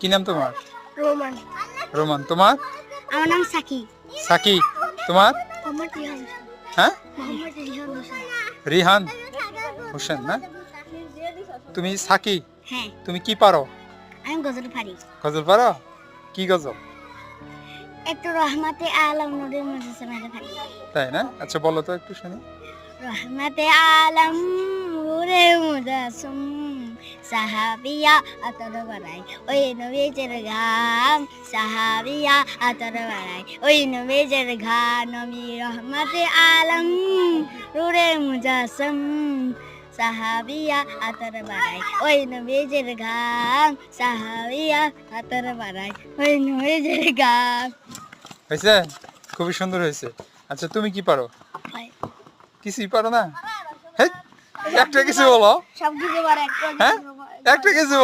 কি নাম তোমার? রোমান। রোমান। তোমার? আমার নাম সাকি। সাকি। তোমার? মোহাম্মদ রিহান হোসেন। হ্যাঁ, মোহাম্মদ রিহান হোসেন। রিহান হোসেন না? তুমি সাকি, হ্যাঁ, তুমি কি পারো? আমি গজল পারি। গজল পারো? কি গজল? একটু রহমাতে আলম নূরে মুজাসসামের পারি। তাই না? আচ্ছা বলো তো একটু শুনি। রহমাতে আলম নূরে মুজাসসাম সাহাবিয়া আতর বাড়াই ওই নবীজের গান, সাহাবিয়া আতর বাড়াই ওই নবীজের গান। নবী রহমাতে আলম নূরে মুজাসসাম সাহাবিয়া আতর বাড়াই ওই নবীজের গান, সাহাবিয়া আতর বাড়াই ওই নবীজের গান। হয়েছে? খুবই সুন্দর হয়েছে। আচ্ছা তুমি কি পারো? কিছুই পারো না? হ্যাঁ, একটা কিছু বলো। সব কিছু পারে। হ্যাঁ, একটা কিছু বলো।